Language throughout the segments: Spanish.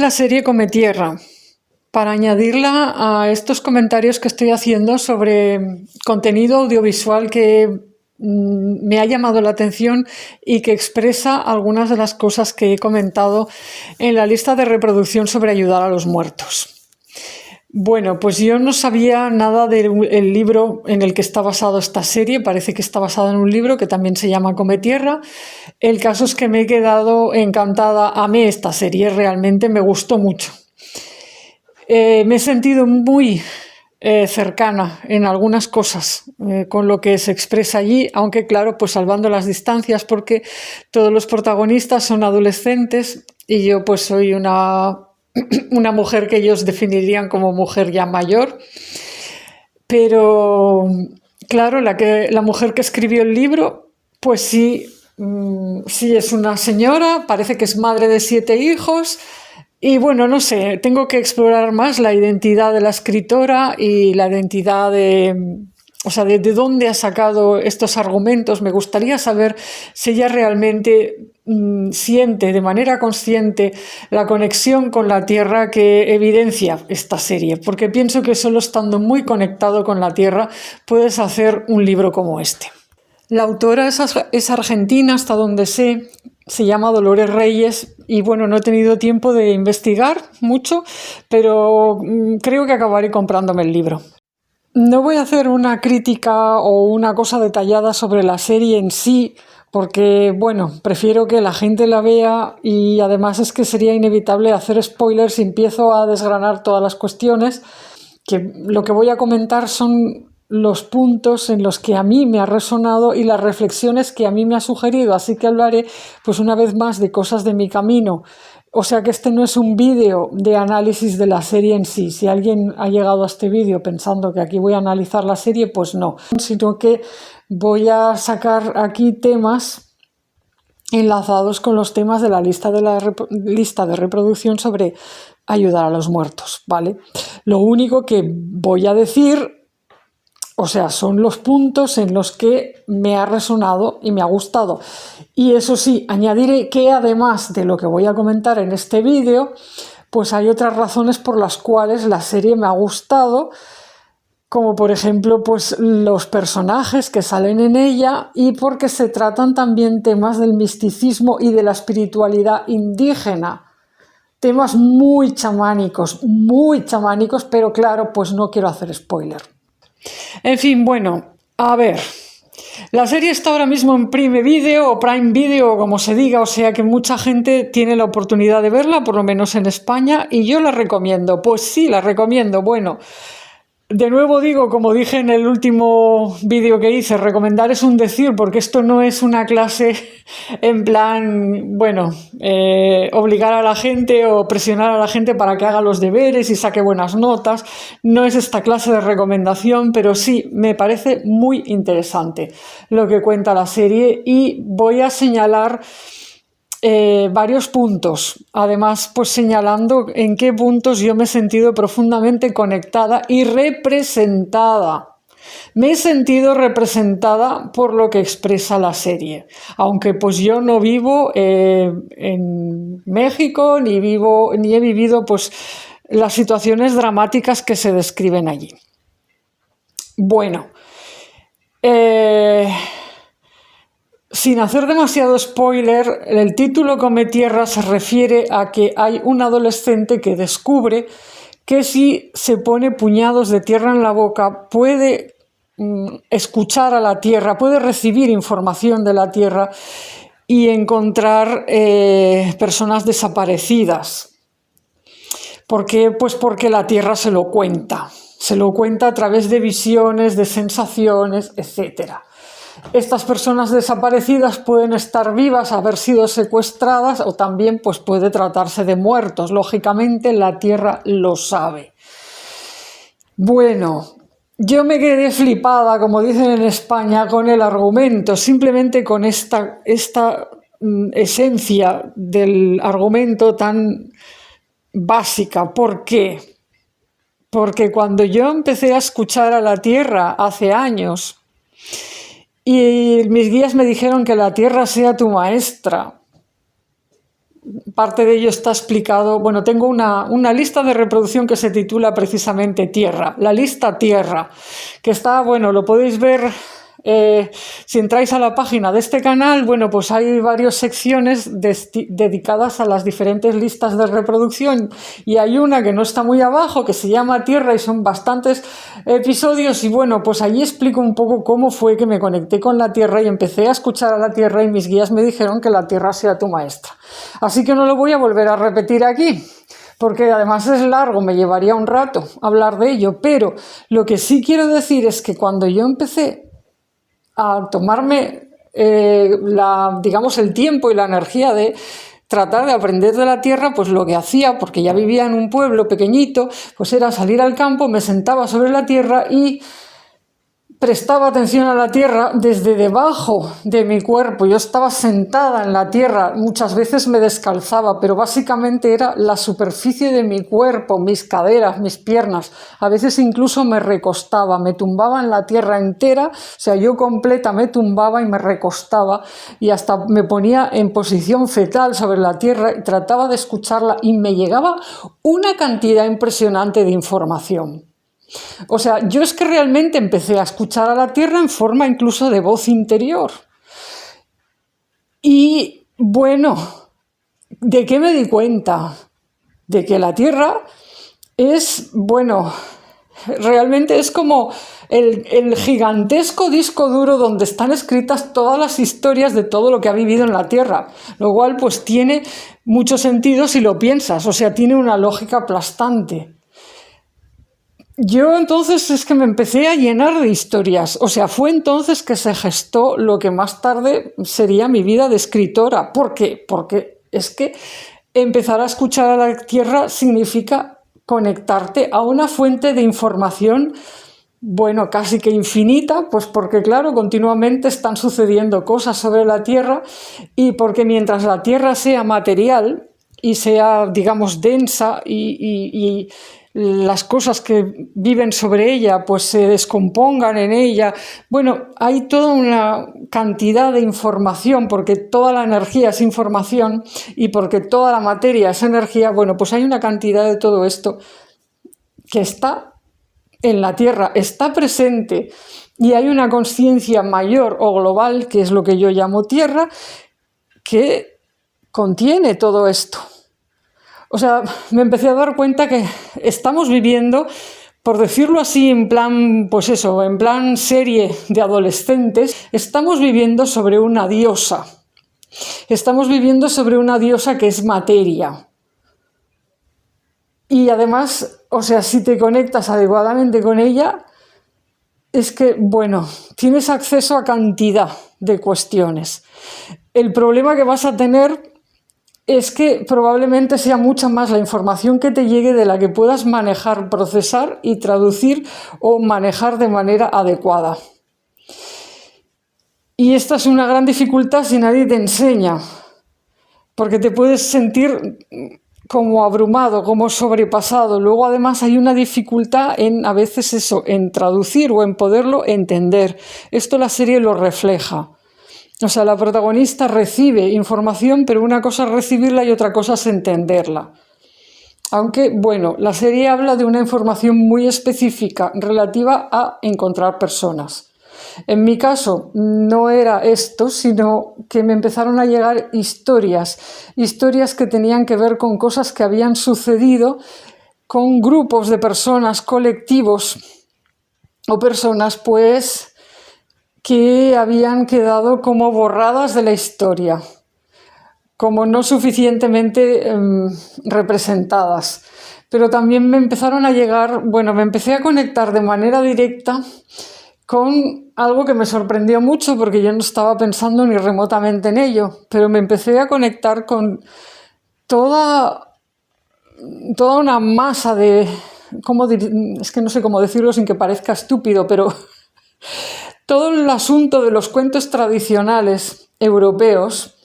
la serie Come Tierra, para añadirla a estos comentarios que estoy haciendo sobre contenido audiovisual que me ha llamado la atención y que expresa algunas de las cosas que he comentado en la lista de reproducción sobre ayudar a los muertos. Bueno, pues yo no sabía nada del libro en el que está basado esta serie. Parece que está basada en un libro que también se llama Come Tierra. El caso es que me he quedado encantada. Amé esta serie, realmente me gustó mucho. Me he sentido muy cercana en algunas cosas con lo que se expresa allí, aunque claro, pues salvando las distancias, porque todos los protagonistas son adolescentes y yo pues soy una mujer que ellos definirían como mujer ya mayor, pero claro, la mujer que escribió el libro, pues sí es una señora, parece que es madre de 7 hijos, y bueno, no sé, tengo que explorar más la identidad de la escritora y la identidad de dónde ha sacado estos argumentos. Me gustaría saber si ella realmente siente de manera consciente la conexión con la Tierra que evidencia esta serie, porque pienso que solo estando muy conectado con la Tierra puedes hacer un libro como este. La autora es argentina, hasta donde sé, se llama Dolores Reyes y bueno, no he tenido tiempo de investigar mucho, pero creo que acabaré comprándome el libro. No voy a hacer una crítica o una cosa detallada sobre la serie en sí, porque, bueno, prefiero que la gente la vea y además es que sería inevitable hacer spoilers si empiezo a desgranar todas las cuestiones, que lo que voy a comentar son los puntos en los que a mí me ha resonado y las reflexiones que a mí me ha sugerido, así que hablaré pues una vez más de cosas de mi camino. O sea que este no es un vídeo de análisis de la serie en sí. Si alguien ha llegado a este vídeo pensando que aquí voy a analizar la serie, pues no, sino que voy a sacar aquí temas enlazados con los temas de la lista de reproducción sobre ayudar a los muertos, ¿vale? Lo único que voy a decir, o sea, son los puntos en los que me ha resonado y me ha gustado. Y eso sí, añadiré que además de lo que voy a comentar en este vídeo, pues hay otras razones por las cuales la serie me ha gustado, como por ejemplo pues los personajes que salen en ella y porque se tratan también temas del misticismo y de la espiritualidad indígena. Temas muy chamánicos, pero claro, pues no quiero hacer spoiler. En fin, bueno, a ver, la serie está ahora mismo en Prime Video o Prime Video, o como se diga, o sea que mucha gente tiene la oportunidad de verla, por lo menos en España, y yo la recomiendo. Pues sí, la recomiendo. Bueno, de nuevo digo, como dije en el último vídeo que hice, recomendar es un decir, porque esto no es una clase en plan, bueno, obligar a la gente o presionar a la gente para que haga los deberes y saque buenas notas. No es esta clase de recomendación, pero sí me parece muy interesante lo que cuenta la serie y voy a señalar varios puntos, además pues señalando en qué puntos yo me he sentido profundamente conectada y representada. Me he sentido representada por lo que expresa la serie, aunque pues yo no vivo en México ni he vivido pues las situaciones dramáticas que se describen allí. Bueno, sin hacer demasiado spoiler, el título Come Tierra se refiere a que hay un adolescente que descubre que si se pone puñados de tierra en la boca puede escuchar a la tierra, puede recibir información de la tierra y encontrar personas desaparecidas. ¿Por qué? Pues porque la tierra se lo cuenta a través de visiones, de sensaciones, etcétera. Estas personas desaparecidas pueden estar vivas, haber sido secuestradas o también pues, puede tratarse de muertos. Lógicamente la Tierra lo sabe. Bueno, yo me quedé flipada, como dicen en España, con el argumento, simplemente con esta esencia del argumento tan básica. ¿Por qué? Porque cuando yo empecé a escuchar a la Tierra hace años, y mis guías me dijeron que la tierra sea tu maestra, parte de ello está explicado. Bueno, tengo una lista de reproducción que se titula precisamente Tierra, la lista Tierra, que está, bueno, lo podéis ver. Si entráis a la página de este canal, bueno, pues hay varias secciones dedicadas a las diferentes listas de reproducción, y hay una que no está muy abajo, que se llama Tierra, y son bastantes episodios, y bueno, pues allí explico un poco cómo fue que me conecté con la Tierra y empecé a escuchar a la Tierra, y mis guías me dijeron que la Tierra sea tu maestra. Así que no lo voy a volver a repetir aquí, porque además es largo, me llevaría un rato hablar de ello, pero lo que sí quiero decir es que cuando yo empecé a tomarme digamos, el tiempo y la energía de tratar de aprender de la tierra, pues lo que hacía, porque ya vivía en un pueblo pequeñito, pues era salir al campo, me sentaba sobre la tierra y prestaba atención a la tierra desde debajo de mi cuerpo. Yo estaba sentada en la tierra, muchas veces me descalzaba, pero básicamente era la superficie de mi cuerpo, mis caderas, mis piernas. A veces incluso me recostaba, me tumbaba en la tierra entera, o sea, yo completa me tumbaba y me recostaba, y hasta me ponía en posición fetal sobre la tierra y trataba de escucharla, y me llegaba una cantidad impresionante de información. O sea, yo es que realmente empecé a escuchar a la tierra en forma incluso de voz interior. Y bueno, ¿de qué me di cuenta? De que la tierra es, bueno, realmente es como el gigantesco disco duro donde están escritas todas las historias de todo lo que ha vivido en la tierra, lo cual pues tiene mucho sentido si lo piensas, o sea, tiene una lógica aplastante. Yo entonces es que me empecé a llenar de historias, o sea, fue entonces que se gestó lo que más tarde sería mi vida de escritora. ¿Por qué? Porque es que empezar a escuchar a la tierra significa conectarte a una fuente de información, bueno, casi que infinita, pues porque claro, continuamente están sucediendo cosas sobre la tierra, y porque mientras la tierra sea material y sea, digamos, densa y las cosas que viven sobre ella pues se descompongan en ella. Bueno, hay toda una cantidad de información, porque toda la energía es información y porque toda la materia es energía. Bueno, pues hay una cantidad de todo esto que está en la Tierra, está presente, y hay una conciencia mayor o global, que es lo que yo llamo Tierra, que contiene todo esto. O sea, me empecé a dar cuenta que estamos viviendo, por decirlo así, en plan, pues eso, en plan serie de adolescentes, estamos viviendo sobre una diosa. Estamos viviendo sobre una diosa que es materia. Y además, o sea, si te conectas adecuadamente con ella, es que, bueno, tienes acceso a cantidad de cuestiones. El problema que vas a tener es que probablemente sea mucha más la información que te llegue de la que puedas manejar, procesar y traducir o manejar de manera adecuada. Y esta es una gran dificultad si nadie te enseña, porque te puedes sentir como abrumado, como sobrepasado. Luego además hay una dificultad en, a veces eso, en traducir o en poderlo entender. Esto la serie lo refleja. O sea, la protagonista recibe información, pero una cosa es recibirla y otra cosa es entenderla. Aunque, bueno, la serie habla de una información muy específica relativa a encontrar personas. En mi caso no era esto, sino que me empezaron a llegar historias que tenían que ver con cosas que habían sucedido con grupos de personas, colectivos o personas, pues, que habían quedado como borradas de la historia, como no suficientemente representadas. Pero también me empezaron a llegar, bueno, me empecé a conectar de manera directa con algo que me sorprendió mucho, porque yo no estaba pensando ni remotamente en ello, pero me empecé a conectar con toda una masa de, es que no sé cómo decirlo sin que parezca estúpido, pero todo el asunto de los cuentos tradicionales europeos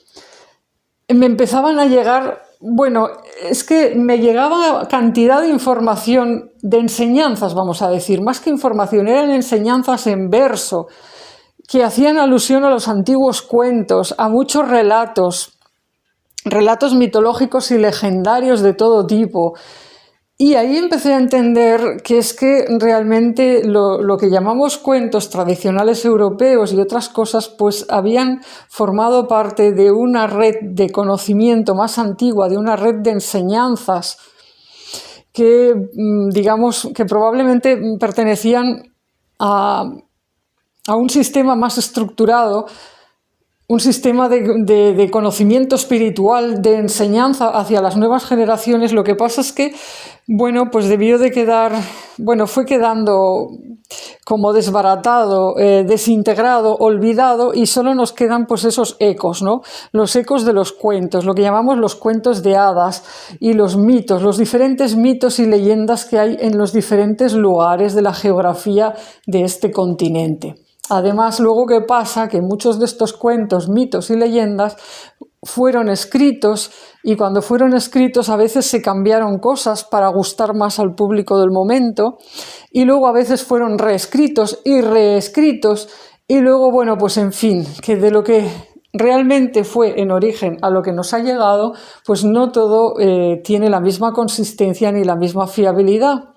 me empezaban a llegar, bueno, es que me llegaba cantidad de información, de enseñanzas, vamos a decir, más que información, eran enseñanzas en verso, que hacían alusión a los antiguos cuentos, a muchos relatos, relatos mitológicos y legendarios de todo tipo. Y ahí empecé a entender que es que realmente lo que llamamos cuentos tradicionales europeos y otras cosas, pues habían formado parte de una red de conocimiento más antigua, de una red de enseñanzas que, digamos, que probablemente pertenecían a un sistema más estructurado, un sistema de conocimiento espiritual, de enseñanza hacia las nuevas generaciones. Lo que pasa es que, bueno, pues debió de quedar, bueno, fue quedando como desbaratado, desintegrado, olvidado, y solo nos quedan pues esos ecos, ¿no? Los ecos de los cuentos, lo que llamamos los cuentos de hadas y los mitos, los diferentes mitos y leyendas que hay en los diferentes lugares de la geografía de este continente. Además, luego, ¿qué pasa? Que muchos de estos cuentos, mitos y leyendas fueron escritos, y cuando fueron escritos a veces se cambiaron cosas para gustar más al público del momento, y luego a veces fueron reescritos y reescritos, y luego, bueno, pues en fin, que de lo que realmente fue en origen a lo que nos ha llegado, pues no todo tiene la misma consistencia ni la misma fiabilidad.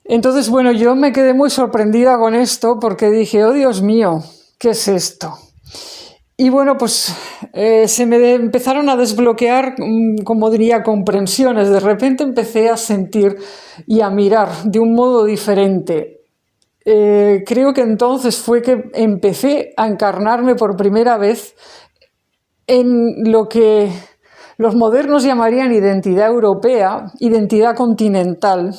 Entonces, bueno, yo me quedé muy sorprendida con esto porque dije, oh Dios mío, ¿qué es esto? Y bueno, pues se me empezaron a desbloquear, como diría, comprensiones. De repente empecé a sentir y a mirar de un modo diferente. Creo que entonces fue que empecé a encarnarme por primera vez en lo que los modernos llamarían identidad europea, identidad continental,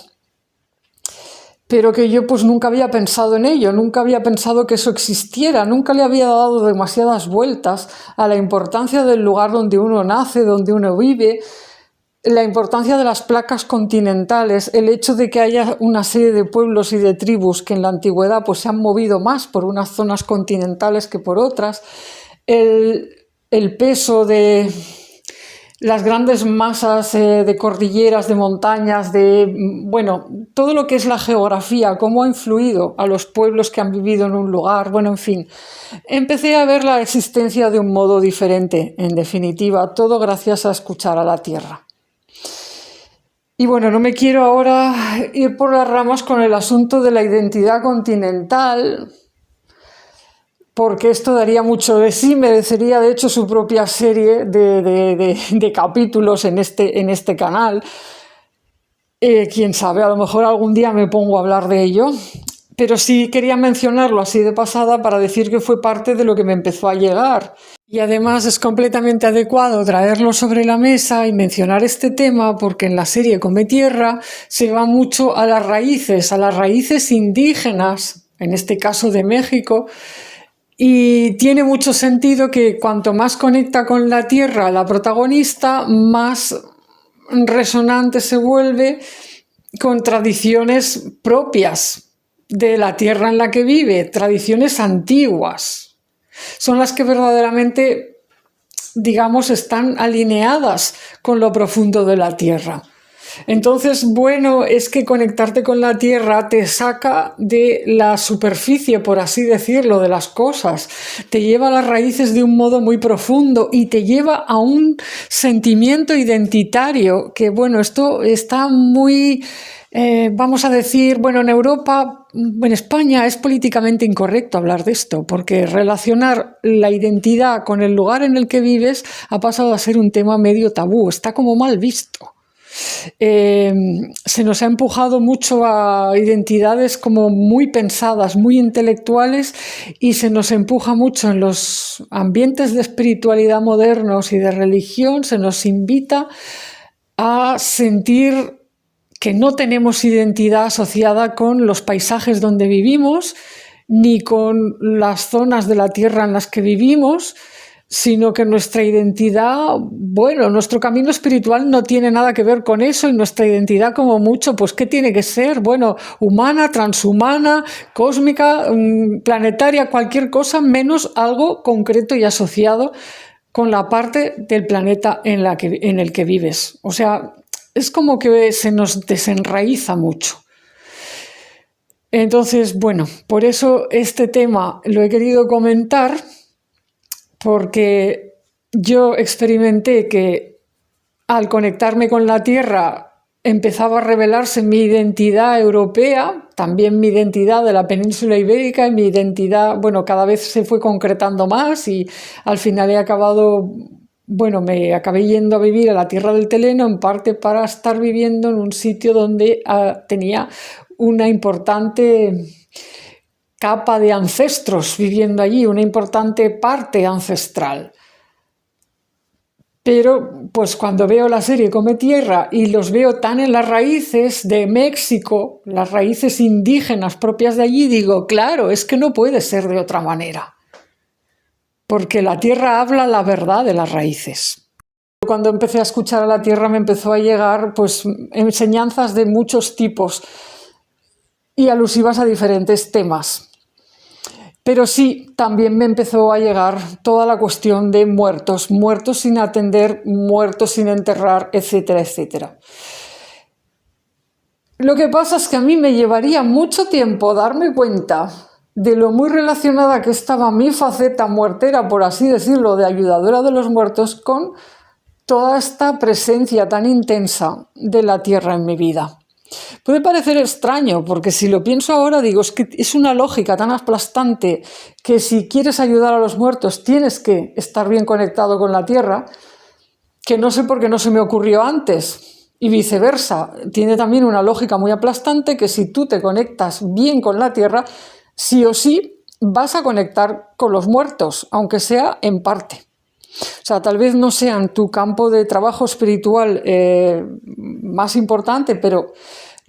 pero que yo pues nunca había pensado en ello, nunca había pensado que eso existiera, nunca le había dado demasiadas vueltas a la importancia del lugar donde uno nace, donde uno vive, la importancia de las placas continentales, el hecho de que haya una serie de pueblos y de tribus que en la antigüedad pues se han movido más por unas zonas continentales que por otras, el peso de las grandes masas de cordilleras, de montañas, bueno, todo lo que es la geografía, cómo ha influido a los pueblos que han vivido en un lugar, bueno, en fin. Empecé a ver la existencia de un modo diferente, en definitiva, todo gracias a escuchar a la tierra. Y bueno, no me quiero ahora ir por las ramas con el asunto de la identidad continental, porque esto daría mucho de sí, merecería de hecho su propia serie de capítulos en este canal. Quién sabe, a lo mejor algún día me pongo a hablar de ello, pero sí quería mencionarlo así de pasada para decir que fue parte de lo que me empezó a llegar. Y además es completamente adecuado traerlo sobre la mesa y mencionar este tema porque en la serie Come Tierra se va mucho a las raíces indígenas, en este caso de México. Y tiene mucho sentido que cuanto más conecta con la tierra la protagonista, más resonante se vuelve con tradiciones propias de la tierra en la que vive, tradiciones antiguas. Son las que verdaderamente, digamos, están alineadas con lo profundo de la tierra. Entonces, bueno, es que conectarte con la tierra te saca de la superficie, por así decirlo, de las cosas, te lleva a las raíces de un modo muy profundo y te lleva a un sentimiento identitario que, bueno, esto está muy, vamos a decir, bueno, en Europa, en España es políticamente incorrecto hablar de esto, porque relacionar la identidad con el lugar en el que vives ha pasado a ser un tema medio tabú, está como mal visto. Se nos ha empujado mucho a identidades como muy pensadas, muy intelectuales, y se nos empuja mucho en los ambientes de espiritualidad modernos y de religión, se nos invita a sentir que no tenemos identidad asociada con los paisajes donde vivimos, ni con las zonas de la tierra en las que vivimos, sino que nuestra identidad, bueno, nuestro camino espiritual no tiene nada que ver con eso, y nuestra identidad como mucho, pues ¿qué tiene que ser? Bueno, humana, transhumana, cósmica, planetaria, cualquier cosa, menos algo concreto y asociado con la parte del planeta en el que vives. O sea, es como que se nos desenraiza mucho. Entonces, bueno, por eso este tema lo he querido comentar, porque yo experimenté que al conectarme con la Tierra empezaba a revelarse mi identidad europea, también mi identidad de la península ibérica y mi identidad, bueno, cada vez se fue concretando más y al final he acabado, bueno, me acabé yendo a vivir a la Tierra del Teleno en parte para estar viviendo en un sitio donde tenía una importante capa de ancestros viviendo allí, una importante parte ancestral. Pero pues cuando veo la serie Come Tierra y los veo tan en las raíces de México, las raíces indígenas propias de allí, digo, claro, es que no puede ser de otra manera, porque la tierra habla la verdad de las raíces. Cuando empecé a escuchar a la tierra me empezó a llegar pues enseñanzas de muchos tipos y alusivas a diferentes temas. Pero sí, también me empezó a llegar toda la cuestión de muertos, muertos sin atender, muertos sin enterrar, etcétera, etcétera. Lo que pasa es que a mí me llevaría mucho tiempo darme cuenta de lo muy relacionada que estaba mi faceta muertera, por así decirlo, de ayudadora de los muertos, con toda esta presencia tan intensa de la tierra en mi vida. Puede parecer extraño, porque si lo pienso ahora digo, es que es una lógica tan aplastante que si quieres ayudar a los muertos tienes que estar bien conectado con la tierra, que no sé por qué no se me ocurrió antes. Y viceversa, tiene también una lógica muy aplastante que si tú te conectas bien con la tierra, sí o sí vas a conectar con los muertos, aunque sea en parte. O sea, tal vez no sea en tu campo de trabajo espiritual más importante, pero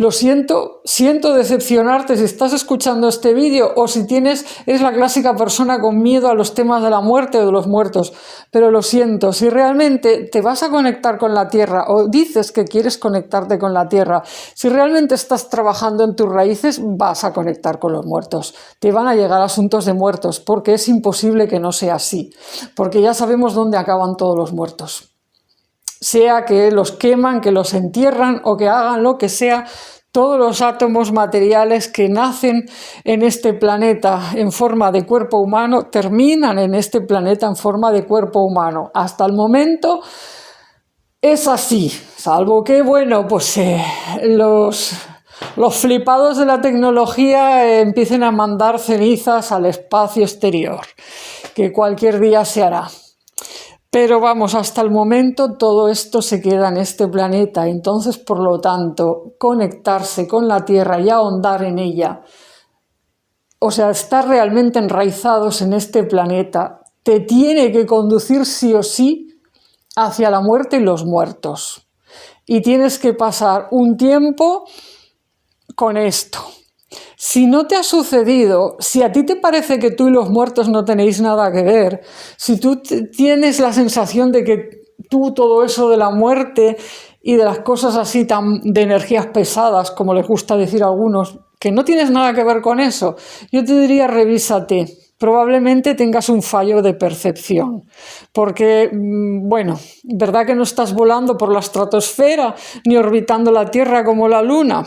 lo siento decepcionarte si estás escuchando este vídeo o si eres la clásica persona con miedo a los temas de la muerte o de los muertos, pero lo siento, si realmente te vas a conectar con la tierra o dices que quieres conectarte con la tierra, si realmente estás trabajando en tus raíces, vas a conectar con los muertos, te van a llegar asuntos de muertos, porque es imposible que no sea así, porque ya sabemos dónde acaban todos los muertos. Sea que los queman, que los entierran o que hagan lo que sea, todos los átomos materiales que nacen en este planeta en forma de cuerpo humano terminan en este planeta en forma de cuerpo humano. Hasta el momento es así, salvo que, bueno, pues los flipados de la tecnología empiecen a mandar cenizas al espacio exterior, que cualquier día se hará. Pero vamos, hasta el momento todo esto se queda en este planeta, entonces por lo tanto conectarse con la Tierra y ahondar en ella, o sea, estar realmente enraizados en este planeta, te tiene que conducir sí o sí hacia la muerte y los muertos. Y tienes que pasar un tiempo con esto. Si no te ha sucedido, si a ti te parece que tú y los muertos no tenéis nada que ver, si tú tienes la sensación de que tú todo eso de la muerte y de las cosas así tan de energías pesadas, como les gusta decir a algunos, que no tienes nada que ver con eso, yo te diría revísate. Probablemente tengas un fallo de percepción, porque, bueno, ¿verdad que no estás volando por la estratosfera ni orbitando la Tierra como la Luna?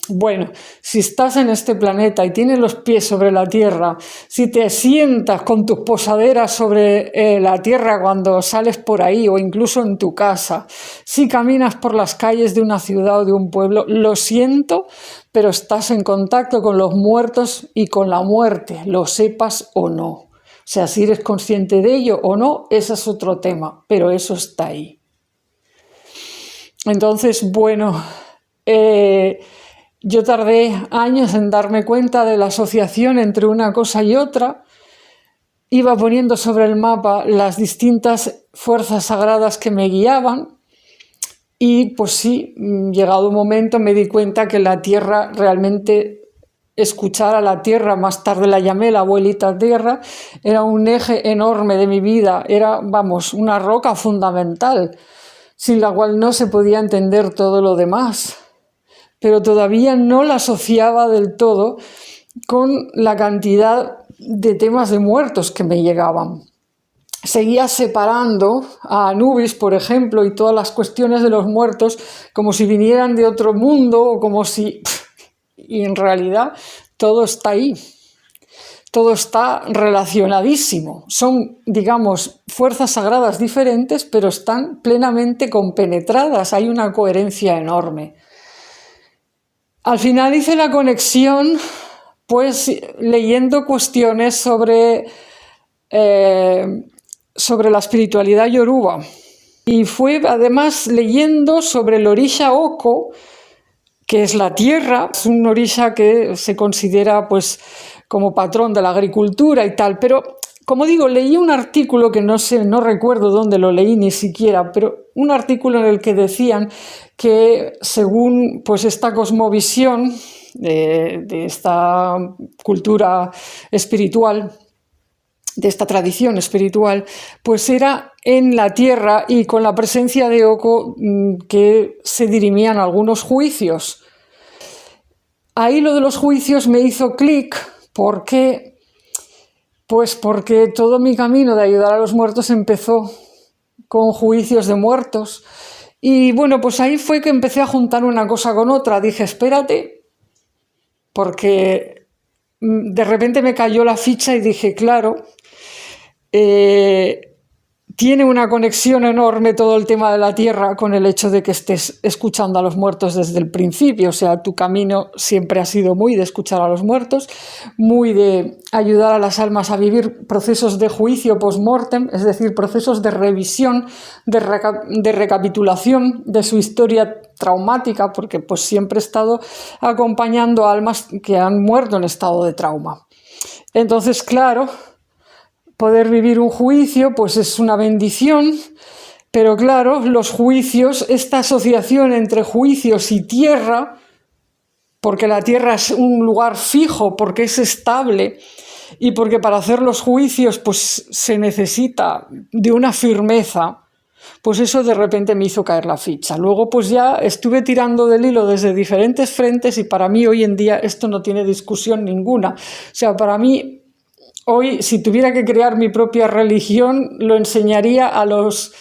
Bueno, si estás en este planeta y tienes los pies sobre la tierra, si te sientas con tus posaderas sobre la tierra cuando sales por ahí o incluso en tu casa, si caminas por las calles de una ciudad o de un pueblo, lo siento, pero estás en contacto con los muertos y con la muerte, lo sepas o no. O sea, si eres consciente de ello o no, ese es otro tema, pero eso está ahí. Entonces, bueno, yo tardé años en darme cuenta de la asociación entre una cosa y otra. Iba poniendo sobre el mapa las distintas fuerzas sagradas que me guiaban y pues sí, llegado un momento me di cuenta que la tierra realmente, escuchar a la tierra, más tarde la llamé la abuelita tierra, era un eje enorme de mi vida, era, vamos, una roca fundamental, sin la cual no se podía entender todo lo demás. Pero todavía no la asociaba del todo con la cantidad de temas de muertos que me llegaban. Seguía separando a Anubis, por ejemplo, y todas las cuestiones de los muertos como si vinieran de otro mundo o como si... Y en realidad todo está ahí. todo está relacionadísimo. Son, digamos, fuerzas sagradas diferentes, pero están plenamente compenetradas. Hay una coherencia enorme. Al final hice la conexión, pues, leyendo cuestiones sobre la espiritualidad yoruba. Y fue además leyendo sobre el orisha Oko, que es la tierra. Es un orisha que se considera, pues, como patrón de la agricultura y tal. Pero, como digo, leí un artículo que no recuerdo dónde lo leí ni siquiera, pero un artículo en el que decían que según, pues, esta cosmovisión de esta cultura espiritual, de esta tradición espiritual, pues era en la tierra y con la presencia de Oko que se dirimían algunos juicios. Ahí lo de los juicios me hizo clic porque todo mi camino de ayudar a los muertos empezó con juicios de muertos. Y bueno, pues ahí fue que empecé a juntar una cosa con otra. Dije, espérate, porque de repente me cayó la ficha y dije, claro, tiene una conexión enorme todo el tema de la tierra con el hecho de que estés escuchando a los muertos desde el principio. O sea, tu camino siempre ha sido muy de escuchar a los muertos, muy de ayudar a las almas a vivir procesos de juicio post-mortem, es decir, procesos de revisión, de recapitulación de su historia traumática, porque pues siempre he estado acompañando a almas que han muerto en estado de trauma. Entonces, claro, poder vivir un juicio pues es una bendición, pero claro, los juicios, esta asociación entre juicios y tierra, porque la tierra es un lugar fijo, porque es estable y porque para hacer los juicios pues se necesita de una firmeza, pues eso de repente me hizo caer la ficha. Luego pues ya estuve tirando del hilo desde diferentes frentes y para mí hoy en día esto no tiene discusión ninguna. O sea, para mí hoy, si tuviera que crear mi propia religión, lo enseñaría a los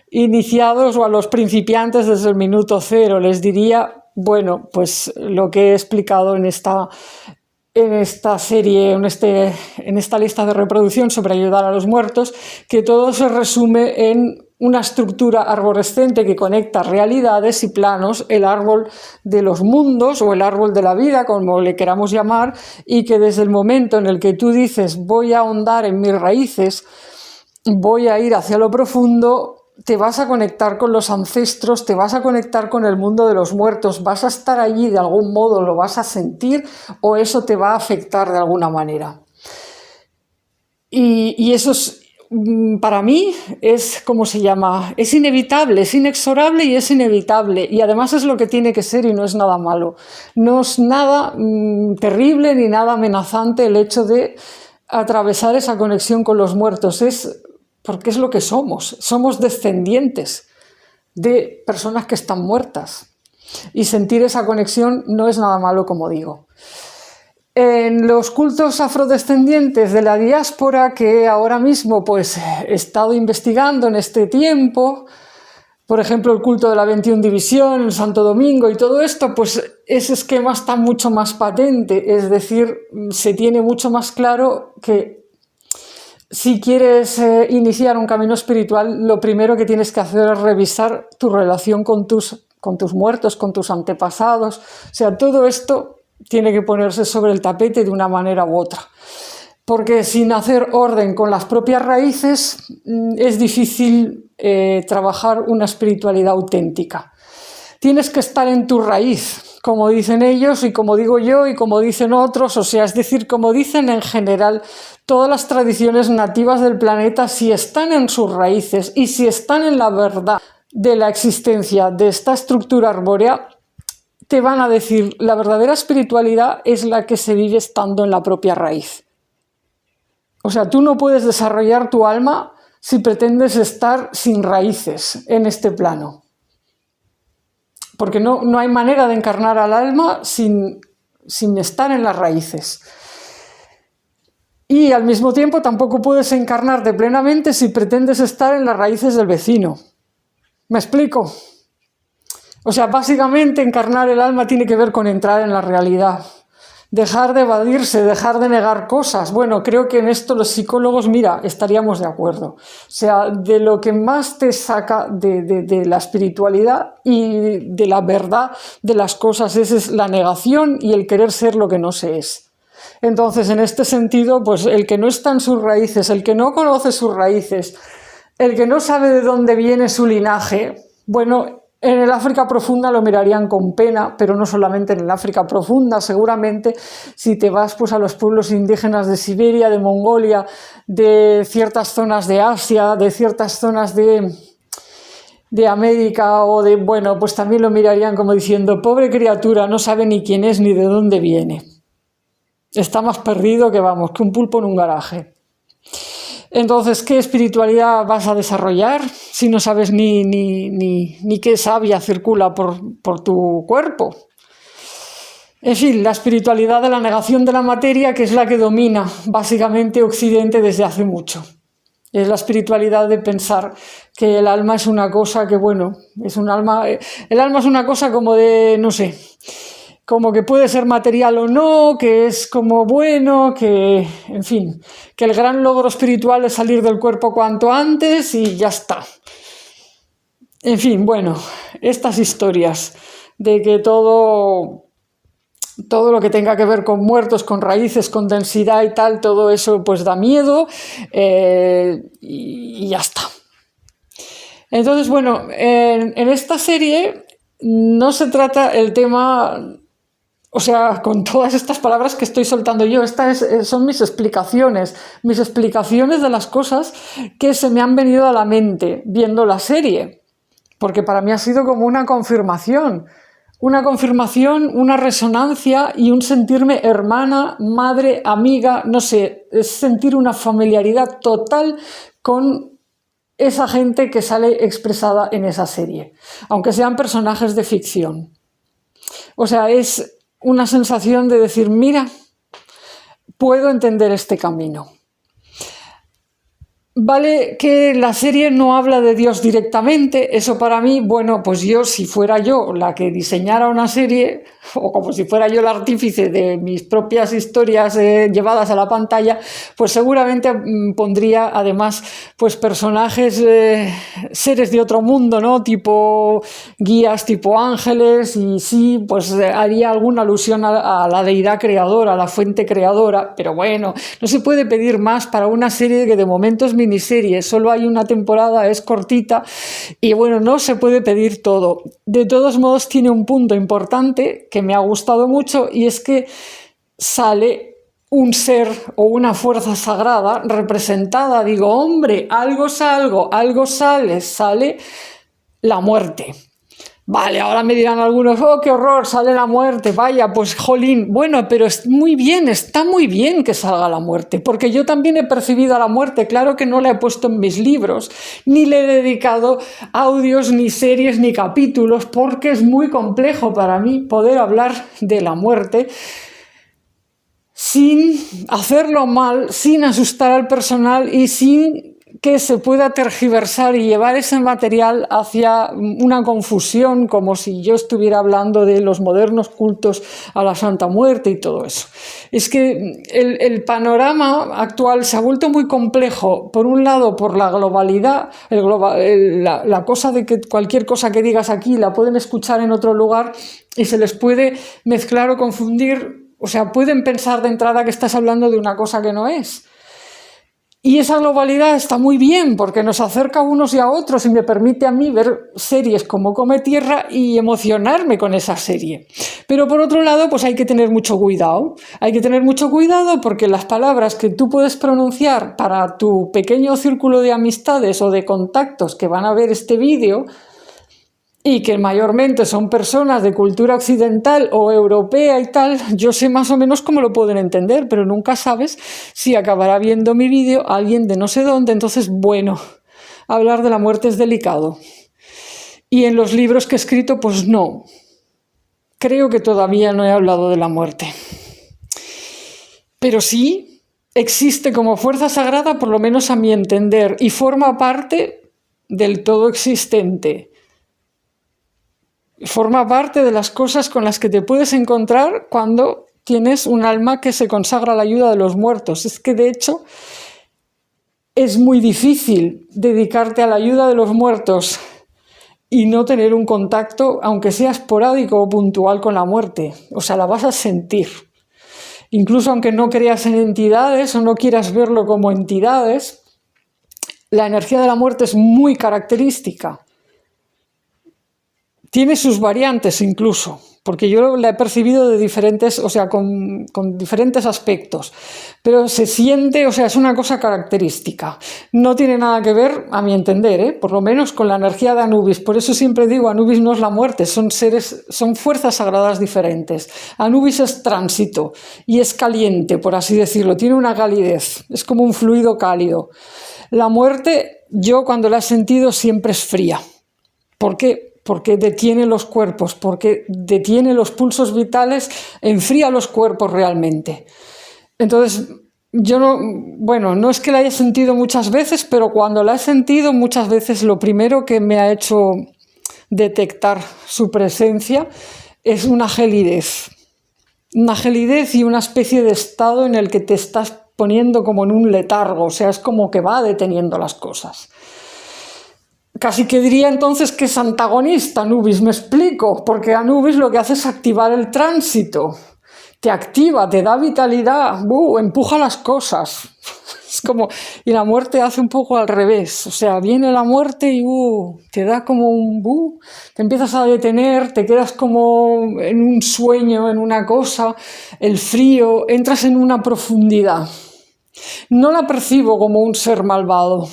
iniciados o a los principiantes desde el minuto cero. Les diría, bueno, pues lo que he explicado en esta serie, en esta lista de reproducción sobre ayudar a los muertos, que todo se resume en una estructura arborescente que conecta realidades y planos, el árbol de los mundos o el árbol de la vida, como le queramos llamar, y que desde el momento en el que tú dices voy a ahondar en mis raíces, voy a ir hacia lo profundo, te vas a conectar con los ancestros, te vas a conectar con el mundo de los muertos, vas a estar allí de algún modo, lo vas a sentir o eso te va a afectar de alguna manera. Y eso es, para mí es, ¿cómo se llama? Es inevitable, es inexorable y es inevitable. Y además es lo que tiene que ser y no es nada malo. No es nada terrible ni nada amenazante el hecho de atravesar esa conexión con los muertos. Es porque es lo que somos. Somos descendientes de personas que están muertas. Y sentir esa conexión no es nada malo, como digo. En los cultos afrodescendientes de la diáspora, que ahora mismo pues, he estado investigando en este tiempo, por ejemplo el culto de la 21 División, el Santo Domingo y todo esto, pues ese esquema está mucho más patente, es decir, se tiene mucho más claro que si quieres iniciar un camino espiritual, lo primero que tienes que hacer es revisar tu relación con tus muertos, con tus antepasados, o sea, todo esto tiene que ponerse sobre el tapete de una manera u otra, porque sin hacer orden con las propias raíces es difícil trabajar una espiritualidad auténtica. Tienes que estar en tu raíz, como dicen ellos y como digo yo y como dicen otros, o sea, es decir, como dicen en general todas las tradiciones nativas del planeta, si están en sus raíces y si están en la verdad de la existencia de esta estructura arbórea, te van a decir, la verdadera espiritualidad es la que se vive estando en la propia raíz. O sea, tú no puedes desarrollar tu alma si pretendes estar sin raíces en este plano. Porque no hay manera de encarnar al alma sin estar en las raíces. Y al mismo tiempo tampoco puedes encarnarte plenamente si pretendes estar en las raíces del vecino. ¿Me explico? O sea, básicamente encarnar el alma tiene que ver con entrar en la realidad. dejar de evadirse, dejar de negar cosas. Bueno, creo que en esto los psicólogos, mira, estaríamos de acuerdo. O sea, de lo que más te saca de la espiritualidad y de la verdad de las cosas es la negación y el querer ser lo que no se es. Entonces, en este sentido, pues el que no está en sus raíces, el que no conoce sus raíces, el que no sabe de dónde viene su linaje, bueno, en el África profunda lo mirarían con pena, pero no solamente en el África profunda, seguramente si te vas pues, a los pueblos indígenas de Siberia, de Mongolia, de ciertas zonas de Asia, de ciertas zonas de América o de, bueno, pues también lo mirarían como diciendo, pobre criatura, no sabe ni quién es ni de dónde viene. Está más perdido que, vamos, que un pulpo en un garaje. Entonces, ¿qué espiritualidad vas a desarrollar si no sabes ni qué savia circula por tu cuerpo? En fin, la espiritualidad de la negación de la materia, que es la que domina básicamente Occidente desde hace mucho. Es la espiritualidad de pensar que el alma es una cosa que, bueno, es un alma, el alma es una cosa como de, no sé, como que puede ser material o no, que es como bueno, que, en fin, que el gran logro espiritual es salir del cuerpo cuanto antes y ya está. En fin, bueno, estas historias de que todo lo que tenga que ver con muertos, con raíces, con densidad y tal, todo eso pues da miedo y ya está. Entonces, bueno, en esta serie no se trata el tema... O sea, con todas estas palabras que estoy soltando yo, son mis explicaciones de las cosas que se me han venido a la mente viendo la serie, porque para mí ha sido como una confirmación, una resonancia y un sentirme hermana, madre, amiga, no sé, es sentir una familiaridad total con esa gente que sale expresada en esa serie, aunque sean personajes de ficción. O sea, es una sensación de decir, mira, puedo entender este camino. Vale que la serie no habla de Dios directamente, eso para mí, bueno, pues si fuera yo la que diseñara una serie, o como si fuera yo el artífice de mis propias historias llevadas a la pantalla, pues seguramente pondría además pues personajes, seres de otro mundo, ¿no? Tipo guías, tipo ángeles, y sí, pues haría alguna alusión a la deidad creadora, a la fuente creadora, pero bueno, no se puede pedir más para una serie que de momento es miniserie, solo hay una temporada, es cortita y bueno, no se puede pedir todo. De todos modos tiene un punto importante que me ha gustado mucho y es que sale un ser o una fuerza sagrada representada. Digo, hombre, algo sale la muerte. Vale, ahora me dirán algunos, oh, qué horror, sale la muerte, vaya, pues jolín. Bueno, pero está muy bien que salga la muerte, porque yo también he percibido a la muerte, claro que no la he puesto en mis libros, ni le he dedicado audios, ni series, ni capítulos, porque es muy complejo para mí poder hablar de la muerte sin hacerlo mal, sin asustar al personal y sin que se pueda tergiversar y llevar ese material hacia una confusión, como si yo estuviera hablando de los modernos cultos a la Santa Muerte y todo eso. Es que el panorama actual se ha vuelto muy complejo, por un lado por la globalidad, la cosa de que cualquier cosa que digas aquí la pueden escuchar en otro lugar y se les puede mezclar o confundir, o sea, pueden pensar de entrada que estás hablando de una cosa que no es. Y esa globalidad está muy bien porque nos acerca a unos y a otros y me permite a mí ver series como Come Tierra y emocionarme con esa serie. Pero por otro lado, pues hay que tener mucho cuidado. Hay que tener mucho cuidado porque las palabras que tú puedes pronunciar para tu pequeño círculo de amistades o de contactos que van a ver este vídeo y que mayormente son personas de cultura occidental o europea y tal, yo sé más o menos cómo lo pueden entender, pero nunca sabes si acabará viendo mi vídeo alguien de no sé dónde. Entonces, bueno, hablar de la muerte es delicado. Y en los libros que he escrito, pues no. Creo que todavía no he hablado de la muerte. Pero sí existe como fuerza sagrada, por lo menos a mi entender, y forma parte del todo existente. Forma parte de las cosas con las que te puedes encontrar cuando tienes un alma que se consagra a la ayuda de los muertos. Es que, de hecho, es muy difícil dedicarte a la ayuda de los muertos y no tener un contacto, aunque sea esporádico o puntual, con la muerte. O sea, la vas a sentir. Incluso aunque no creas en entidades o no quieras verlo como entidades, la energía de la muerte es muy característica. Tiene sus variantes incluso, porque yo la he percibido de diferentes, o sea, con diferentes aspectos, pero se siente, o sea, es una cosa característica. No tiene nada que ver, a mi entender, por lo menos con la energía de Anubis. Por eso siempre digo, Anubis no es la muerte, son seres, son fuerzas sagradas diferentes. Anubis es tránsito y es caliente, por así decirlo, tiene una calidez, es como un fluido cálido. La muerte, yo cuando la he sentido siempre es fría. ¿Por qué? Porque detiene los cuerpos, porque detiene los pulsos vitales, enfría los cuerpos realmente. Entonces, yo no es que la haya sentido muchas veces, pero cuando la he sentido muchas veces lo primero que me ha hecho detectar su presencia es una gelidez. Una gelidez y una especie de estado en el que te estás poniendo como en un letargo, o sea, es como que va deteniendo las cosas. Casi que diría entonces que es antagonista Anubis, me explico, porque Anubis lo que hace es activar el tránsito, te activa, te da vitalidad, empuja las cosas. Es como, y la muerte hace un poco al revés, o sea, viene la muerte y te da como un te empiezas a detener, te quedas como en un sueño, en una cosa, el frío, entras en una profundidad. No la percibo como un ser malvado.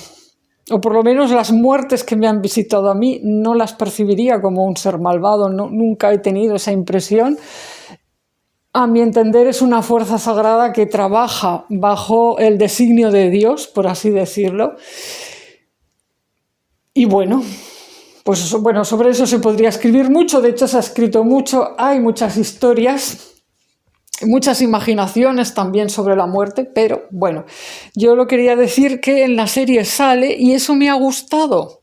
O por lo menos las muertes que me han visitado a mí no las percibiría como un ser malvado, nunca he tenido esa impresión. A mi entender es una fuerza sagrada que trabaja bajo el designio de Dios, por así decirlo. Y bueno, pues sobre eso se podría escribir mucho, de hecho se ha escrito mucho, hay muchas historias, muchas imaginaciones también sobre la muerte, pero bueno, yo lo quería decir que en la serie sale y eso me ha gustado.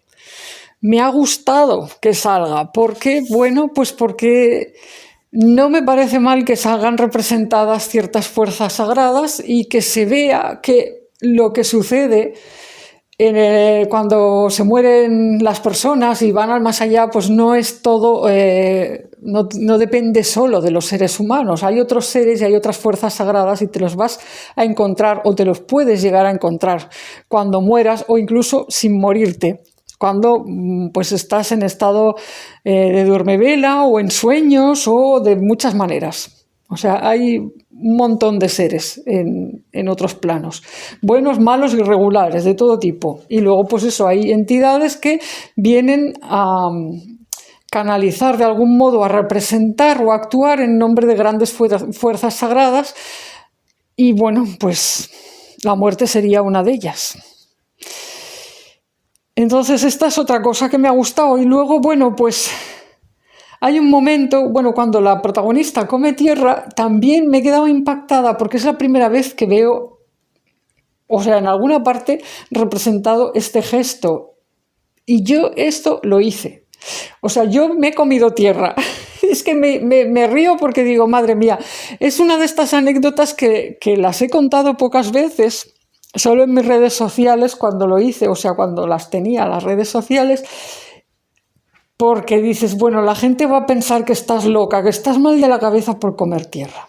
Me ha gustado que salga. ¿Por qué? Bueno, pues porque no me parece mal que salgan representadas ciertas fuerzas sagradas y que se vea que lo que sucede cuando se mueren las personas y van al más allá, pues no es todo, no depende solo de los seres humanos. Hay otros seres y hay otras fuerzas sagradas y te los vas a encontrar o te los puedes llegar a encontrar cuando mueras o incluso sin morirte, cuando pues estás en estado de duermevela o en sueños o de muchas maneras. O sea, hay un montón de seres en otros planos, buenos, malos y regulares, de todo tipo. Y luego, pues eso, hay entidades que vienen a canalizar de algún modo, a representar o a actuar en nombre de grandes fuerzas sagradas. Y bueno, pues la muerte sería una de ellas. Entonces, esta es otra cosa que me ha gustado. Y luego, bueno, pues hay un momento, cuando la protagonista come tierra, también me he quedado impactada porque es la primera vez que veo, o sea, en alguna parte representado este gesto. Y yo esto lo hice. O sea, yo me he comido tierra. Es que me río porque digo, madre mía, es una de estas anécdotas que las he contado pocas veces, solo en mis redes sociales cuando lo hice, o sea, cuando las tenía, las redes sociales. Porque dices, la gente va a pensar que estás loca, que estás mal de la cabeza por comer tierra.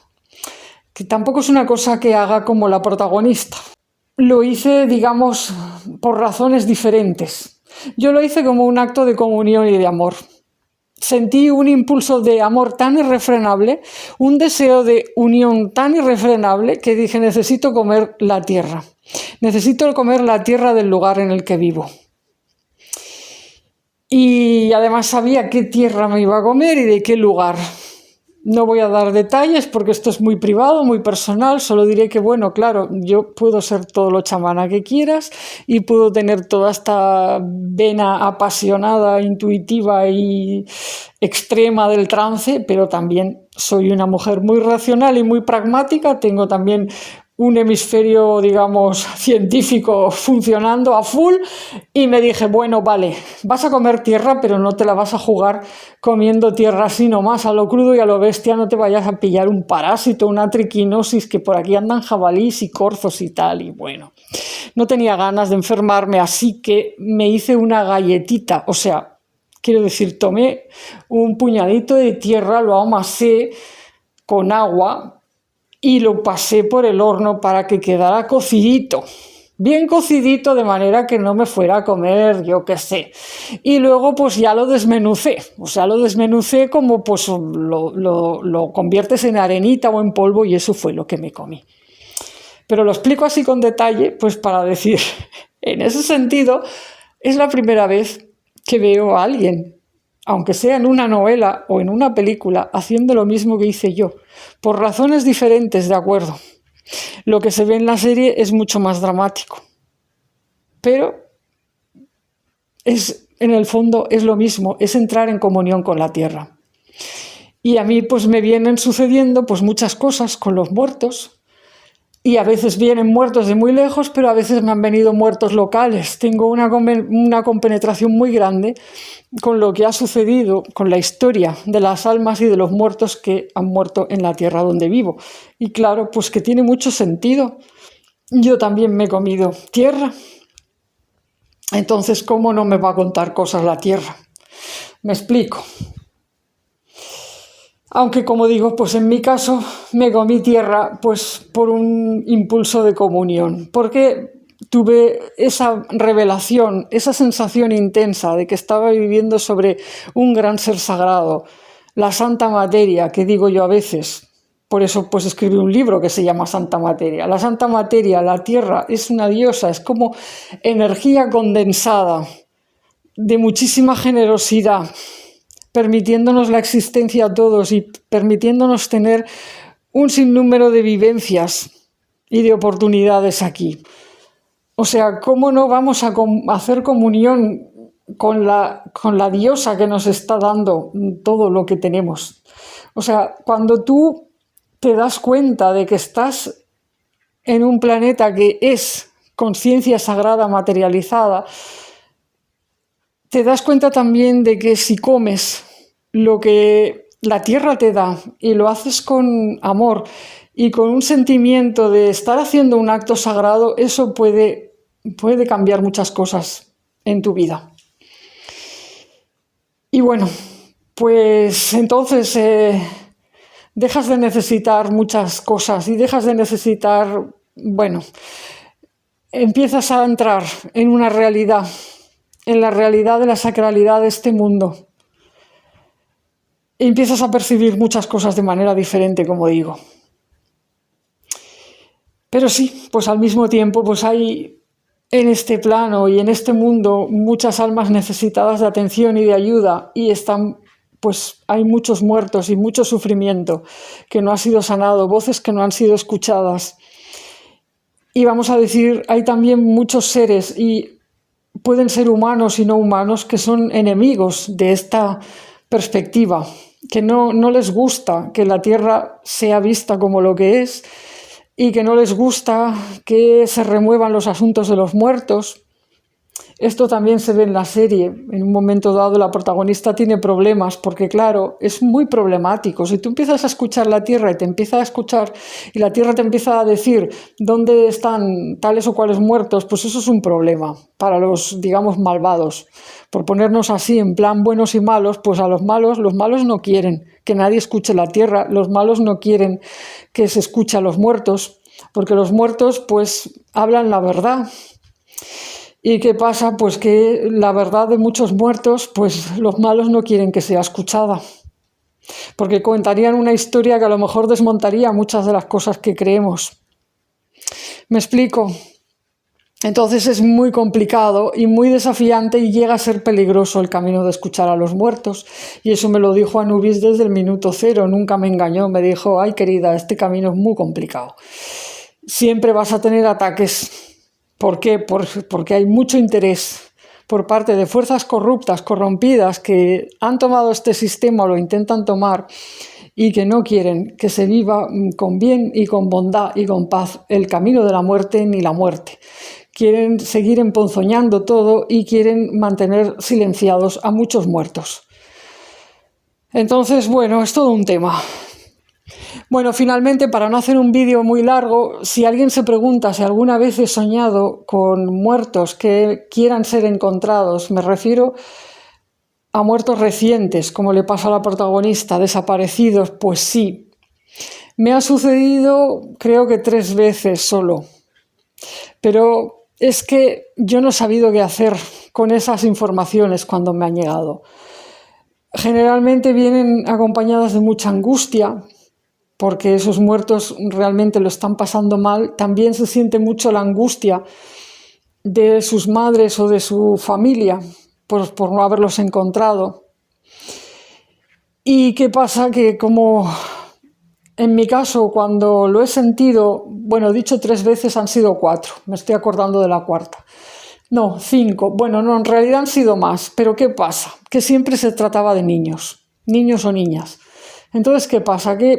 Que tampoco es una cosa que haga como la protagonista. Lo hice, digamos, por razones diferentes. Yo lo hice como un acto de comunión y de amor. Sentí un impulso de amor tan irrefrenable, un deseo de unión tan irrefrenable que dije, necesito comer la tierra. Necesito comer la tierra del lugar en el que vivo. Y además sabía qué tierra me iba a comer y de qué lugar. No voy a dar detalles porque esto es muy privado, muy personal, solo diré que, claro, yo puedo ser todo lo chamana que quieras y puedo tener toda esta vena apasionada, intuitiva y extrema del trance, pero también soy una mujer muy racional y muy pragmática, tengo también un hemisferio, digamos, científico funcionando a full y me dije, bueno, vale, vas a comer tierra, pero no te la vas a jugar comiendo tierra así nomás, a lo crudo y a lo bestia, no te vayas a pillar un parásito, una triquinosis, que por aquí andan jabalís y corzos y tal, y bueno, no tenía ganas de enfermarme, así que me hice una galletita, o sea, quiero decir, tomé un puñadito de tierra, lo amasé con agua, y lo pasé por el horno para que quedara cocidito, bien cocidito, de manera que no me fuera a comer, yo qué sé. Y luego pues ya lo desmenucé, o sea, lo desmenucé como pues lo conviertes en arenita o en polvo, y eso fue lo que me comí. Pero lo explico así con detalle, pues para decir, en ese sentido, es la primera vez que veo a alguien, aunque sea en una novela o en una película, haciendo lo mismo que hice yo, por razones diferentes, de acuerdo. Lo que se ve en la serie es mucho más dramático, pero en el fondo es lo mismo, es entrar en comunión con la tierra. Y a mí pues me vienen sucediendo pues muchas cosas con los muertos, y a veces vienen muertos de muy lejos, pero a veces me han venido muertos locales. Tengo una compenetración muy grande con lo que ha sucedido, con la historia de las almas y de los muertos que han muerto en la tierra donde vivo. Y claro, pues que tiene mucho sentido. Yo también me he comido tierra. Entonces, ¿cómo no me va a contar cosas la tierra? Me explico. Aunque, como digo, pues en mi caso me comí tierra pues por un impulso de comunión, porque tuve esa revelación, esa sensación intensa de que estaba viviendo sobre un gran ser sagrado, la Santa Materia, que digo yo a veces. Por eso pues escribí un libro que se llama Santa Materia. La Santa Materia, la tierra, es una diosa, es como energía condensada de muchísima generosidad, permitiéndonos la existencia a todos y permitiéndonos tener un sinnúmero de vivencias y de oportunidades aquí. O sea, ¿cómo no vamos a hacer comunión con la diosa que nos está dando todo lo que tenemos? O sea, cuando tú te das cuenta de que estás en un planeta que es conciencia sagrada materializada, te das cuenta también de que si comes lo que la tierra te da y lo haces con amor y con un sentimiento de estar haciendo un acto sagrado, eso puede cambiar muchas cosas en tu vida. Y bueno, pues entonces dejas de necesitar muchas cosas y dejas de necesitar, bueno, empiezas a entrar en una realidad, en la realidad de la sacralidad de este mundo. Y empiezas a percibir muchas cosas de manera diferente, como digo. Pero sí, pues al mismo tiempo, pues hay en este plano y en este mundo muchas almas necesitadas de atención y de ayuda, y pues hay muchos muertos y mucho sufrimiento que no ha sido sanado, voces que no han sido escuchadas. Y vamos a decir, hay también muchos seres, y pueden ser humanos y no humanos, que son enemigos de esta perspectiva, que no les gusta que la tierra sea vista como lo que es, y que no les gusta que se remuevan los asuntos de los muertos. Esto también se ve en la serie. En un momento dado la protagonista tiene problemas porque, claro, es muy problemático. Si tú empiezas a escuchar la tierra y te empieza a escuchar y la tierra te empieza a decir dónde están tales o cuales muertos, pues eso es un problema para los, digamos, malvados. Por ponernos así, en plan buenos y malos, pues a los malos no quieren que nadie escuche la tierra, los malos no quieren que se escuche a los muertos, porque los muertos pues hablan la verdad. ¿Y qué pasa? Pues que la verdad de muchos muertos, pues los malos no quieren que sea escuchada, porque contarían una historia que a lo mejor desmontaría muchas de las cosas que creemos. ¿Me explico? Entonces es muy complicado y muy desafiante, y llega a ser peligroso el camino de escuchar a los muertos. Y eso me lo dijo Anubis desde el minuto cero, nunca me engañó, me dijo, ay querida, este camino es muy complicado. Siempre vas a tener ataques. ¿Por qué? Porque hay mucho interés por parte de fuerzas corruptas, corrompidas, que han tomado este sistema o lo intentan tomar y que no quieren que se viva con bien y con bondad y con paz el camino de la muerte ni la muerte. Quieren seguir emponzoñando todo y quieren mantener silenciados a muchos muertos. Entonces, bueno, es todo un tema. Bueno, finalmente, para no hacer un vídeo muy largo, si alguien se pregunta si alguna vez he soñado con muertos que quieran ser encontrados, me refiero a muertos recientes, como le pasa a la protagonista, desaparecidos, pues sí. Me ha sucedido, creo que 3 veces solo. Pero es que yo no he sabido qué hacer con esas informaciones cuando me han llegado. Generalmente vienen acompañadas de mucha angustia, porque esos muertos realmente lo están pasando mal. También se siente mucho la angustia de sus madres o de su familia por no haberlos encontrado. ¿Y qué pasa? Que como en mi caso, cuando lo he sentido, bueno, dicho 3 veces, han sido 4, me estoy acordando de la 4ª. No, 5, bueno, no, en realidad han sido más, pero ¿qué pasa? Que siempre se trataba de niños o niñas. Entonces, ¿qué pasa? Que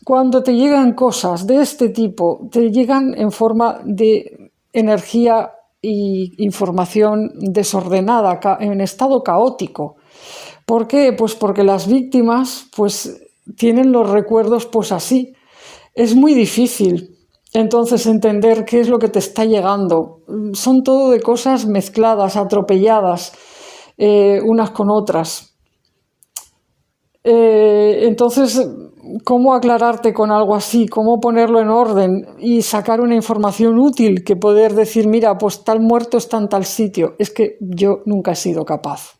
cuando te llegan cosas de este tipo, te llegan en forma de energía e información desordenada, en estado caótico. ¿Por qué? Pues porque las víctimas tienen los recuerdos así. Es muy difícil entonces entender qué es lo que te está llegando. Son todo de cosas mezcladas, atropelladas, unas con otras. Entonces, ¿cómo aclararte con algo así? ¿Cómo ponerlo en orden y sacar una información útil que poder decir, mira, pues tal muerto está en tal sitio? Es que yo nunca he sido capaz.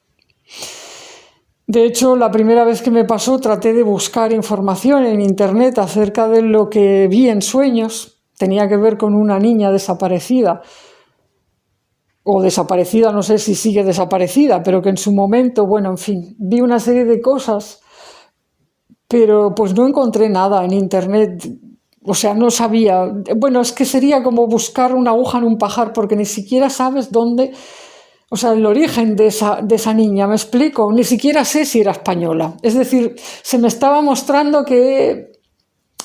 De hecho, la primera vez que me pasó traté de buscar información en internet acerca de lo que vi en sueños. Tenía que ver con una niña desaparecida, o desaparecida, no sé si sigue desaparecida, pero que en su momento, bueno, en fin, vi una serie de cosas, pero pues no encontré nada en internet. O sea, no sabía. Bueno, es que sería como buscar una aguja en un pajar, porque ni siquiera sabes dónde, o sea, el origen de esa niña, ¿me explico? Ni siquiera sé si era española. Es decir, se me estaba mostrando que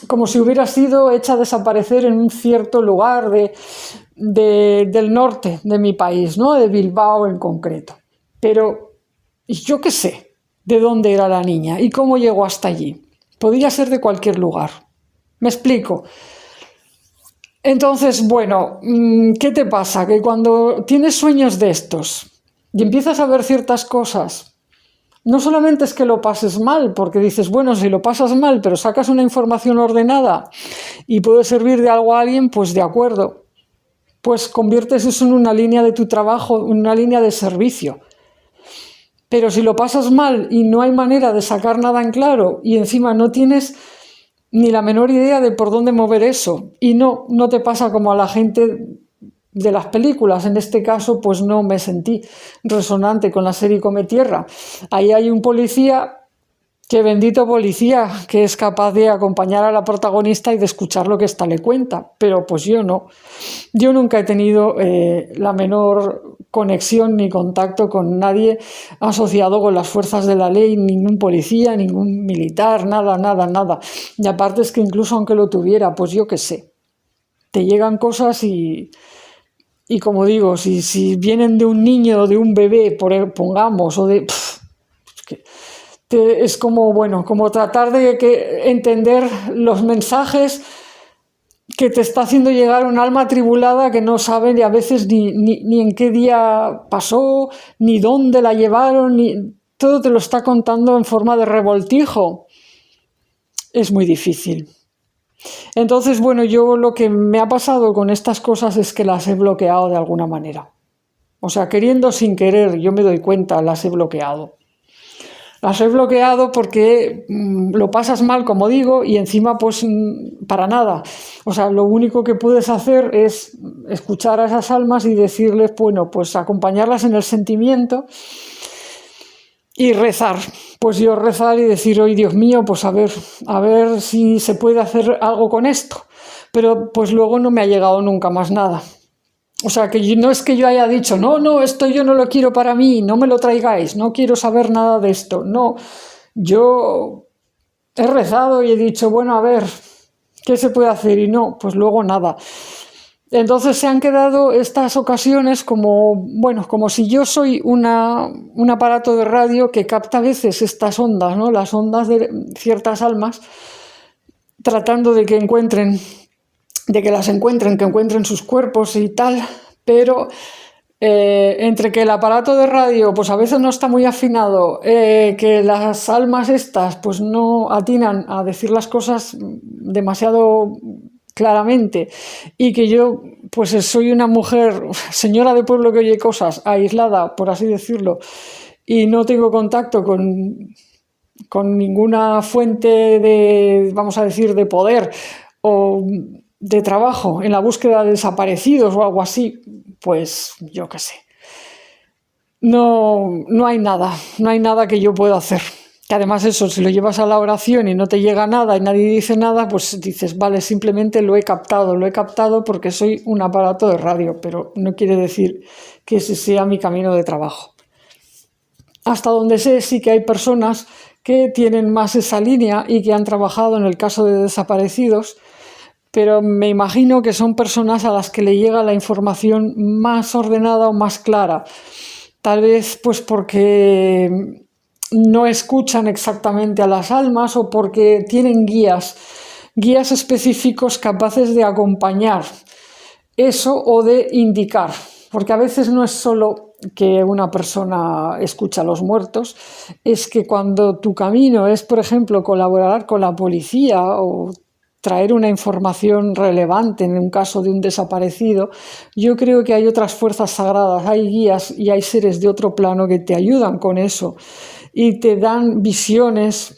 como si hubiera sido hecha desaparecer en un cierto lugar del norte de mi país, ¿no? De Bilbao en concreto. Pero yo qué sé de dónde era la niña y cómo llegó hasta allí. Podría ser de cualquier lugar. ¿Me explico? Entonces, bueno, ¿qué te pasa? Que cuando tienes sueños de estos y empiezas a ver ciertas cosas, no solamente es que lo pases mal, porque dices, bueno, si lo pasas mal, pero sacas una información ordenada y puede servir de algo a alguien, pues de acuerdo. Pues conviertes eso en una línea de tu trabajo, una línea de servicio. Pero si lo pasas mal y no hay manera de sacar nada en claro y encima no tienes ni la menor idea de por dónde mover eso, y no te pasa como a la gente de las películas, en este caso pues no me sentí resonante con la serie Come Tierra. Ahí hay un policía, que bendito policía, que es capaz de acompañar a la protagonista y de escuchar lo que ésta le cuenta, pero pues yo no. Yo nunca he tenido la menor conexión ni contacto con nadie asociado con las fuerzas de la ley, ningún policía, ningún militar, nada. Y aparte es que incluso aunque lo tuviera, pues yo qué sé, te llegan cosas y como digo, si vienen de un niño o de un bebé, pongamos, o de... es como, bueno, como tratar de entender los mensajes que te está haciendo llegar un alma atribulada que no sabe ni a veces ni en qué día pasó, ni dónde la llevaron, todo te lo está contando en forma de revoltijo. Es muy difícil. Entonces, bueno, yo lo que me ha pasado con estas cosas es que las he bloqueado de alguna manera. O sea, queriendo o sin querer, yo me doy cuenta, las he bloqueado. Las he bloqueado porque lo pasas mal, como digo, y encima pues para nada. O sea, lo único que puedes hacer es escuchar a esas almas y decirles, bueno, pues acompañarlas en el sentimiento y rezar. Pues yo rezar y decir, hoy Dios mío, pues a ver si se puede hacer algo con esto. Pero pues luego no me ha llegado nunca más nada. O sea, que no es que yo haya dicho, no, esto yo no lo quiero para mí, no me lo traigáis, no quiero saber nada de esto. No, yo he rezado y he dicho, bueno, a ver, ¿qué se puede hacer? Y no, pues luego nada. Entonces se han quedado estas ocasiones como, bueno, como si yo soy un aparato de radio que capta a veces estas ondas, ¿no? Las ondas de ciertas almas, tratando de que encuentren sus cuerpos y tal, pero entre que el aparato de radio pues a veces no está muy afinado, que las almas estas pues no atinan a decir las cosas demasiado claramente, y que yo pues soy una mujer, señora de pueblo que oye cosas, aislada, por así decirlo, y no tengo contacto con ninguna fuente de, vamos a decir, de poder o de trabajo en la búsqueda de desaparecidos o algo así, pues yo qué sé. No hay nada que yo pueda hacer. Que además eso, si lo llevas a la oración y no te llega nada y nadie dice nada, pues dices, vale, simplemente lo he captado porque soy un aparato de radio, pero no quiere decir que ese sea mi camino de trabajo. Hasta donde sé, sí que hay personas que tienen más esa línea y que han trabajado en el caso de desaparecidos, pero me imagino que son personas a las que le llega la información más ordenada o más clara. Tal vez pues porque no escuchan exactamente a las almas o porque tienen guías específicos capaces de acompañar eso o de indicar, porque a veces no es solo que una persona escucha a los muertos, es que cuando tu camino es, por ejemplo, colaborar con la policía o traer una información relevante en un caso de un desaparecido, yo creo que hay otras fuerzas sagradas, hay guías y hay seres de otro plano que te ayudan con eso y te dan visiones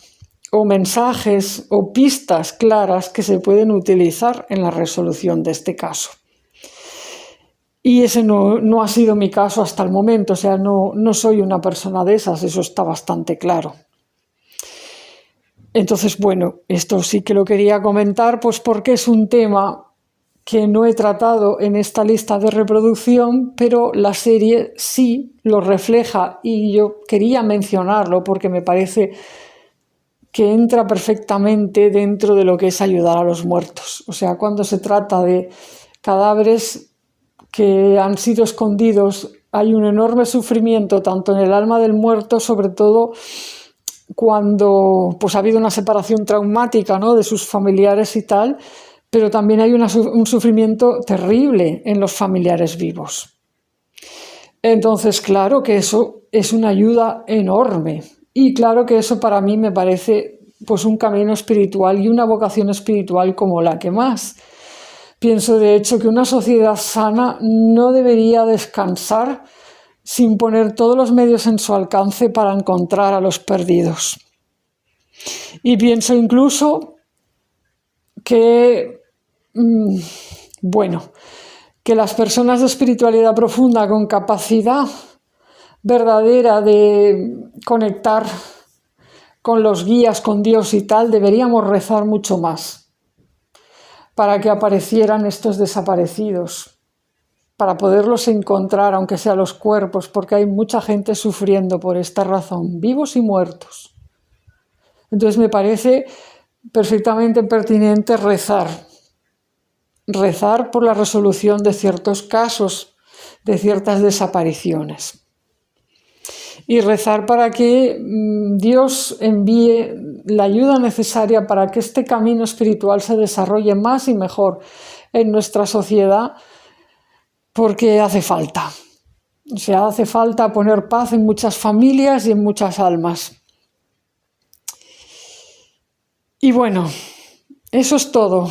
o mensajes o pistas claras que se pueden utilizar en la resolución de este caso. Y ese no ha sido mi caso hasta el momento, o sea, no soy una persona de esas, eso está bastante claro. Entonces, bueno, esto sí que lo quería comentar, pues porque es un tema que no he tratado en esta lista de reproducción, pero la serie sí lo refleja y yo quería mencionarlo porque me parece que entra perfectamente dentro de lo que es ayudar a los muertos. O sea, cuando se trata de cadáveres que han sido escondidos, hay un enorme sufrimiento tanto en el alma del muerto, sobre todo cuando pues ha habido una separación traumática, ¿no?, de sus familiares y tal, pero también hay un sufrimiento terrible en los familiares vivos. Entonces, claro que eso es una ayuda enorme y claro que eso para mí me parece pues un camino espiritual y una vocación espiritual como la que más. Pienso, de hecho, que una sociedad sana no debería descansar sin poner todos los medios en su alcance para encontrar a los perdidos. Y pienso incluso que, que las personas de espiritualidad profunda con capacidad verdadera de conectar con los guías, con Dios y tal, deberíamos rezar mucho más para que aparecieran estos desaparecidos, para poderlos encontrar, aunque sea los cuerpos, porque hay mucha gente sufriendo por esta razón, vivos y muertos. Entonces me parece perfectamente pertinente rezar por la resolución de ciertos casos, de ciertas desapariciones. Y rezar para que Dios envíe la ayuda necesaria para que este camino espiritual se desarrolle más y mejor en nuestra sociedad, porque hace falta. O sea, hace falta poner paz en muchas familias y en muchas almas. Y bueno, eso es todo.